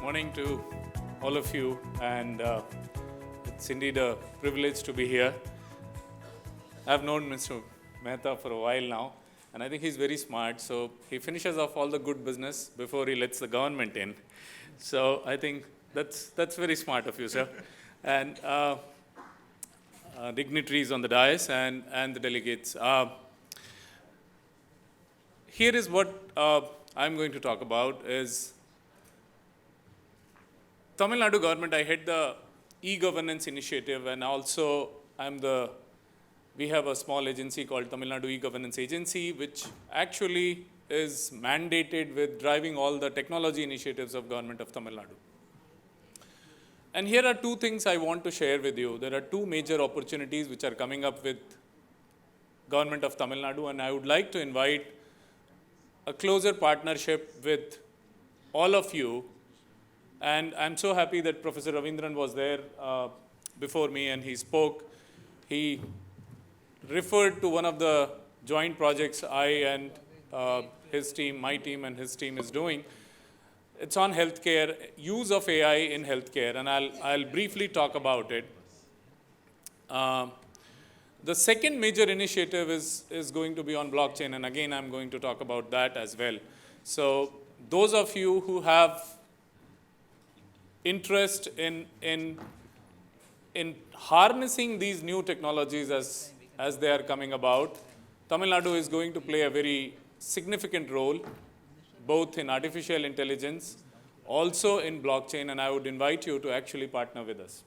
Morning to all of you, and it's indeed a privilege to be here. I've known Mr. Mehta for a while now, and I think he's very smart, so he finishes off all the good business before he lets the government in. So I think that's very smart of you, sir. And dignitaries on the dais and the delegates. Here is what I'm going to talk about is Tamil Nadu government. I head the e-governance initiative, and also we have a small agency called Tamil Nadu E-Governance Agency, which actually is mandated with driving all the technology initiatives of government of Tamil Nadu. And here are two things I want to share with you. There are two major opportunities which are coming up with government of Tamil Nadu, and I would like to invite a closer partnership with all of you. And I'm so happy that Professor Ravindran was there before me, and he spoke. He referred to one of the joint projects I and his team, my team and his team is doing. It's on healthcare, use of AI in healthcare, and I'll briefly talk about it. The second major initiative is going to be on blockchain, and again, I'm going to talk about that as well. So those of you who have interest in harnessing these new technologies as they are coming about, Tamil Nadu is going to play a very significant role, both in artificial intelligence, also in blockchain, and I would invite you to actually partner with us.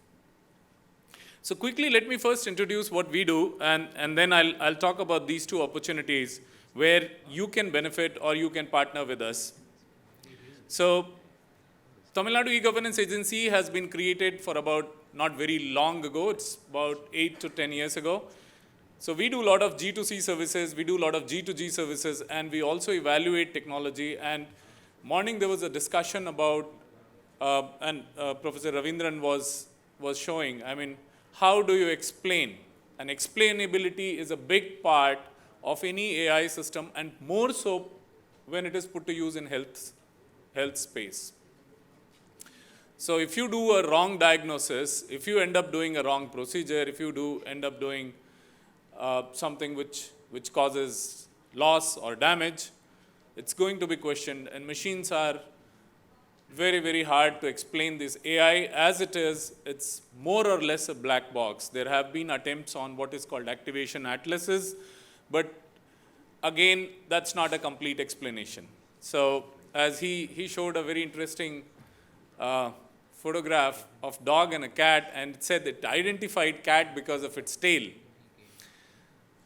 So quickly, let me first introduce what we do, and then I'll talk about these two opportunities where you can benefit or you can partner with us. So Tamil Nadu E-Governance Agency has been created for about not very long ago. It's about 8 to 10 years ago. So we do a lot of G2C services, we do a lot of G2G services, and we also evaluate technology. And morning there was a discussion about, Professor Ravindran was showing, how do you explain? And explainability is a big part of any AI system, and more so when it is put to use in health space. So if you do a wrong diagnosis, if you end up doing a wrong procedure, if you end up doing something which causes loss or damage, it's going to be questioned, and machines are very, very hard to explain this. AI, as it is, it's more or less a black box. There have been attempts on what is called activation atlases, but again, that's not a complete explanation. So as he showed a very interesting photograph of dog and a cat, and it said it identified cat because of its tail.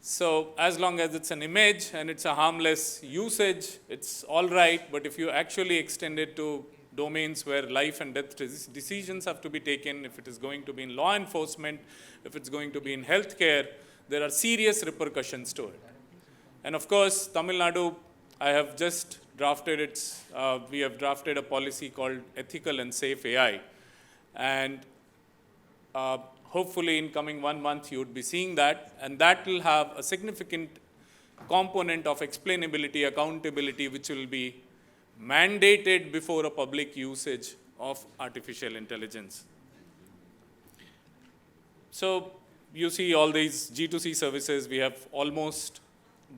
So as long as it's an image and it's a harmless usage, it's all right. But if you actually extend it to domains where life and death decisions have to be taken, if it is going to be in law enforcement, if it's going to be in healthcare, there are serious repercussions to it. And of course, Tamil Nadu, I have just drafted we have drafted a policy called Ethical and Safe AI. And hopefully in coming 1 month, you would be seeing that. And that will have a significant component of explainability, accountability, which will be mandated before a public usage of artificial intelligence. So you see all these G2C services. We have almost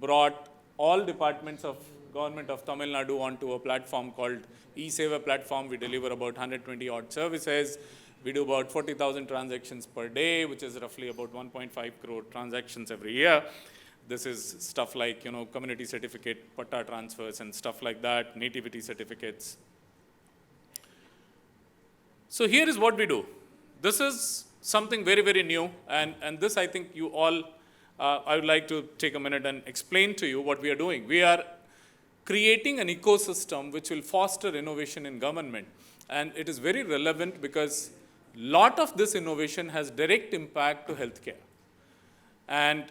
brought all departments of government of Tamil Nadu onto a platform called Issei platform. We deliver about 120 odd services. We do about 40,000 transactions per day, which is roughly about 1.5 crore transactions every year. This is stuff like, community certificate, patta transfers and stuff like that, nativity certificates. So here is what we do. This is something very, very new, and this I think you all, I would like to take a minute and explain to you what we are doing. We are creating an ecosystem which will foster innovation in government. And it is very relevant because a lot of this innovation has direct impact to healthcare. And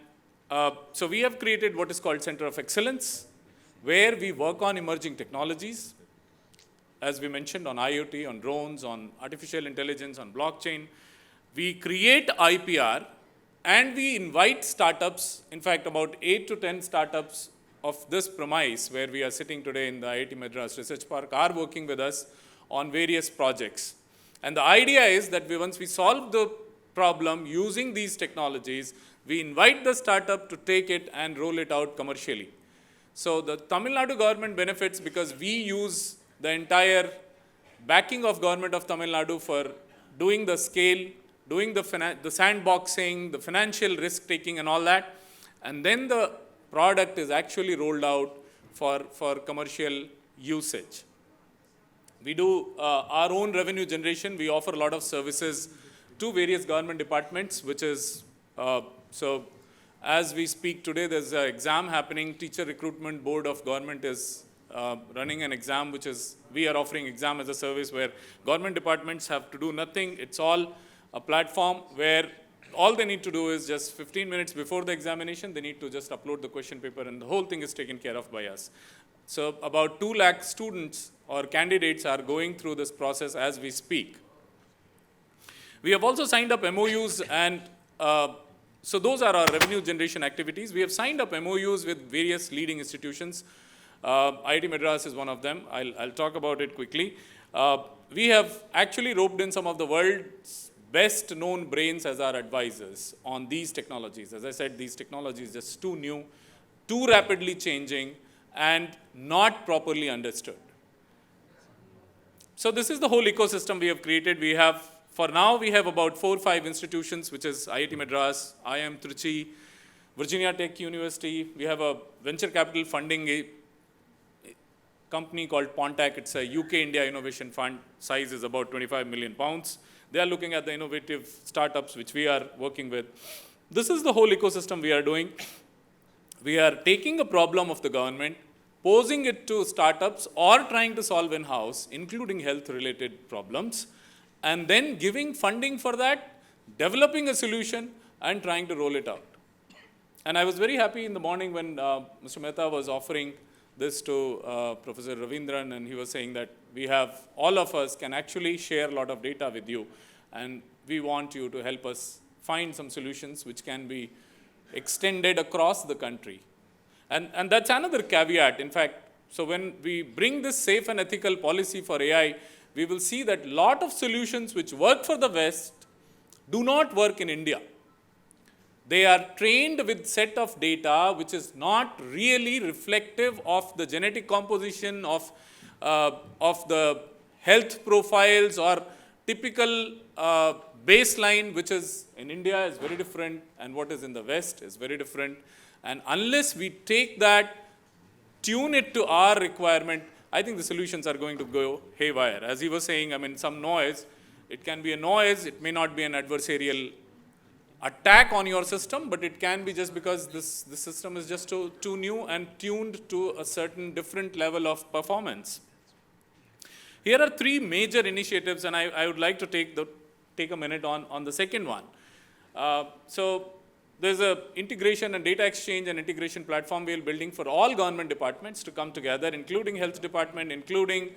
so we have created what is called Center of Excellence, where we work on emerging technologies, as we mentioned, on IoT, on drones, on artificial intelligence, on blockchain. We create IPR, and we invite startups. In fact, about 8 to 10 startups of this premise, where we are sitting today in the IIT Madras Research Park, are working with us on various projects. And the idea is that once we solve the problem using these technologies, we invite the startup to take it and roll it out commercially. So the Tamil Nadu government benefits because we use the entire backing of government of Tamil Nadu for doing the scale, doing the sandboxing, the financial risk taking and all that. And then the product is actually rolled out for commercial usage. We do our own revenue generation. We offer a lot of services to various government departments, which is, so as we speak today, there's an exam happening. Teacher Recruitment Board of Government is running an exam, which is, we are offering exam as a service where government departments have to do nothing. It's all a platform where all they need to do is just 15 minutes before the examination, they need to just upload the question paper and the whole thing is taken care of by us. So about 2 lakh students or candidates are going through this process as we speak. We have also signed up MOUs and so those are our revenue generation activities. We have signed up MOUs with various leading institutions. IIT Madras is one of them. I'll talk about it quickly. We have actually roped in some of the world's best known brains as our advisors on these technologies. As I said, these technologies are just too new, too rapidly changing, and not properly understood. So this is the whole ecosystem we have created. We have, for now, we have about 4 or 5 institutions, which is IIT Madras, IIM Trichy, Virginia Tech University. We have a venture capital funding company called Pontac. It's a UK-India innovation fund. Size is about 25 million pounds. They are looking at the innovative startups which we are working with. This is the whole ecosystem we are doing. We are taking a problem of the government, posing it to startups or trying to solve in-house, including health-related problems, and then giving funding for that, developing a solution, and trying to roll it out. And I was very happy in the morning when Mr. Mehta was offering this to Professor Ravindran, and he was saying that we have, all of us can actually share a lot of data with you, and we want you to help us find some solutions which can be extended across the country. And that's another caveat. In fact, so when we bring this safe and ethical policy for AI, we will see that a lot of solutions which work for the West do not work in India. They are trained with set of data which is not really reflective of the genetic composition of the health profiles or typical baseline, which is in India is very different and what is in the West is very different. And unless we take that, tune it to our requirement, I think the solutions are going to go haywire. As he was saying, I mean, some noise, it can be a noise, it may not be an adversarial attack on your system, but it can be just because this system is just too new and tuned to a certain different level of performance. Here are 3 major initiatives, and I would like to take a minute on the second one. So there's a integration and data exchange and integration platform we are building for all government departments to come together, including health department, including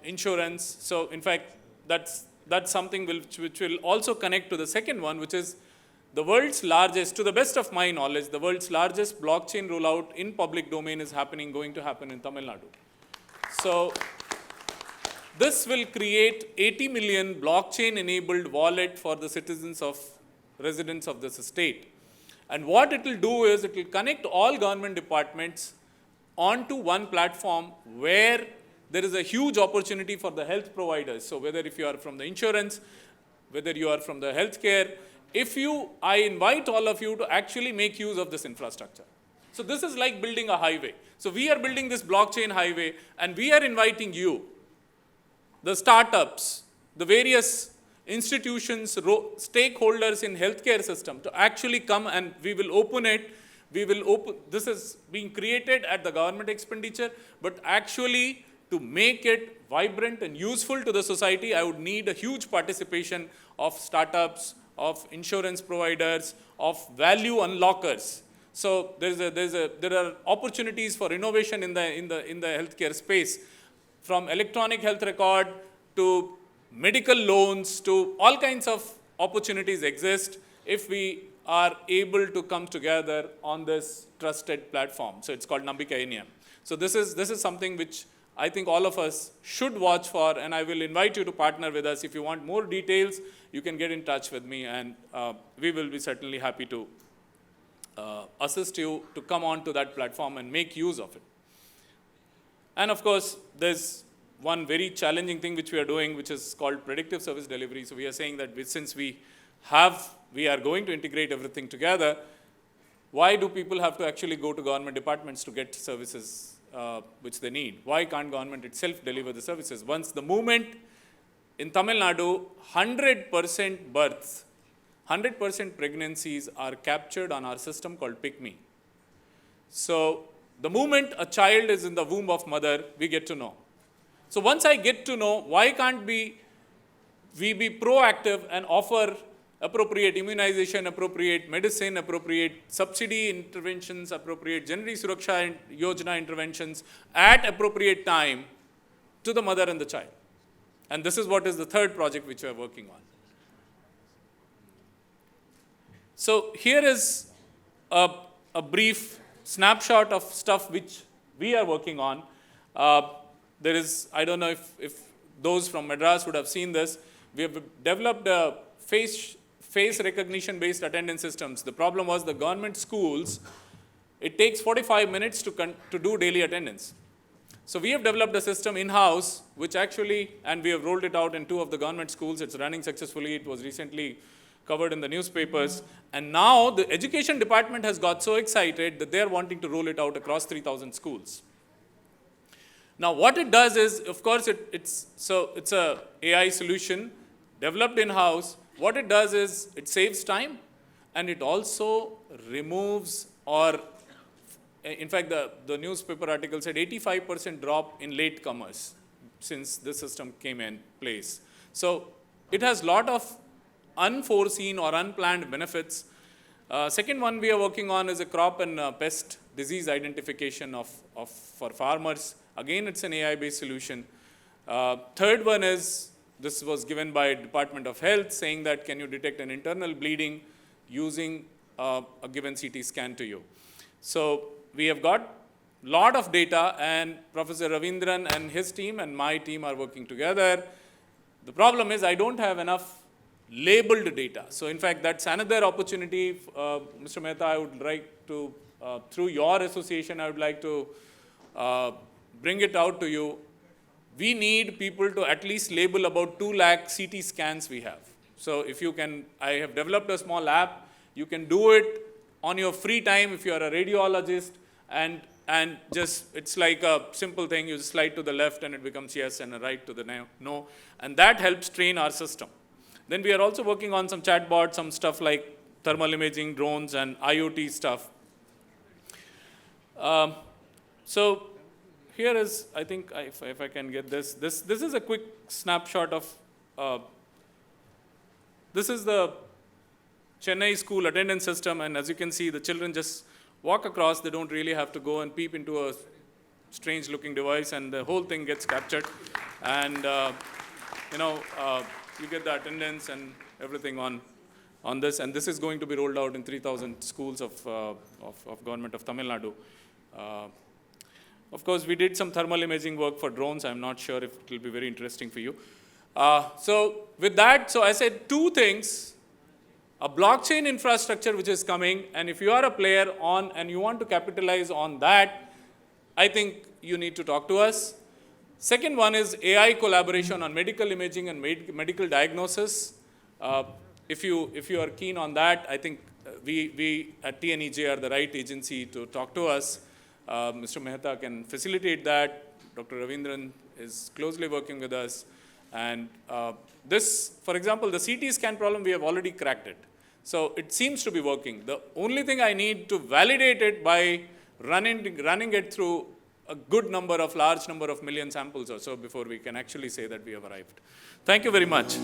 insurance. So in fact, that's something which will also connect to the second one, which is the world's largest, to the best of my knowledge, the world's largest blockchain rollout in public domain is going to happen in Tamil Nadu. So this will create 80 million blockchain-enabled wallet for the citizens of residents of this state. And what it will do is it will connect all government departments onto one platform where there is a huge opportunity for the health providers. So whether if you are from the insurance, whether you are from the healthcare, I invite all of you to actually make use of this infrastructure. So this is like building a highway. So we are building this blockchain highway, and we are inviting you, the startups, the various institutions, stakeholders in healthcare system to actually come, and we will open it. This is being created at the government expenditure, but actually to make it vibrant and useful to the society, I would need a huge participation of startups, of insurance providers, of value unlockers. So there are opportunities for innovation in the healthcare space, from electronic health record to medical loans to all kinds of opportunities exist if we are able to come together on this trusted platform. So it's called Nambika NM. So this is something which I think all of us should watch for, and I will invite you to partner with us. If you want more details, you can get in touch with me, and we will be certainly happy to assist you to come on to that platform and make use of it. And of course, there's one very challenging thing which we are doing, which is called predictive service delivery. So we are saying that since we are going to integrate everything together, why do people have to actually go to government departments to get services which they need? Why can't government itself deliver the services? Once the moment in Tamil Nadu, 100% births, 100% pregnancies are captured on our system called Pick Me. So the moment a child is in the womb of mother, we get to know. So once I get to know, why can't we be proactive and offer appropriate immunization, appropriate medicine, appropriate subsidy interventions, appropriate Janari Suraksha Yojana interventions at appropriate time to the mother and the child? And this is what is the third project which we are working on. So here is a brief snapshot of stuff which we are working on. There is, I don't know if those from Madras would have seen this. We have developed a face recognition based attendance systems. The problem was the government schools, it takes 45 minutes to do daily attendance. So we have developed a system in-house, which actually, and we have rolled it out in 2 of the government schools. It's running successfully. It was recently covered in the newspapers. And now the education department has got so excited that they're wanting to roll it out across 3,000 schools. Now what it does is, of course, it's a AI solution developed in-house. What it does is it saves time, and it also removes, or in fact the newspaper article said 85% drop in latecomers since this system came in place. So it has a lot of unforeseen or unplanned benefits. Second one we are working on is a crop and pest disease identification for farmers. Again, it's an AI-based solution. Third one is, this was given by Department of Health, saying that can you detect an internal bleeding using a given CT scan to you. So we have got a lot of data, and Professor Ravindran and his team and my team are working together. The problem is I don't have enough labeled data. So in fact, that's another opportunity. Mr. Mehta, I would like to, through your association, I would like to bring it out to you. We need people to at least label about 2 lakh CT scans we have. So if you can, I have developed a small app. You can do it on your free time if you are a radiologist, and just, it's like a simple thing. You slide to the left and it becomes yes, and a right to the no. And that helps train our system. Then we are also working on some chatbots, some stuff like thermal imaging, drones, and IoT stuff. So here is, I think, if I can get this. This is a quick snapshot of, this is the Chennai school attendance system, and as you can see, the children just walk across. They don't really have to go and peep into a strange looking device, and the whole thing gets captured. And you get the attendance and everything on this, and this is going to be rolled out in 3,000 schools of government of Tamil Nadu. Of course, we did some thermal imaging work for drones. I'm not sure if it will be very interesting for you. So with that, so I said 2 things. A blockchain infrastructure which is coming, and if you are a player on and you want to capitalize on that, I think you need to talk to us. Second one is AI collaboration on medical imaging and medical diagnosis. If you are keen on that, I think we at TNEJ are the right agency to talk to us. Mr. Mehta can facilitate that. Dr. Ravindran is closely working with us. And this, for example, the CT scan problem, we have already cracked it. So it seems to be working. The only thing I need to validate it by running it through a good number of, large number of million samples or so before we can actually say that we have arrived. Thank you very much.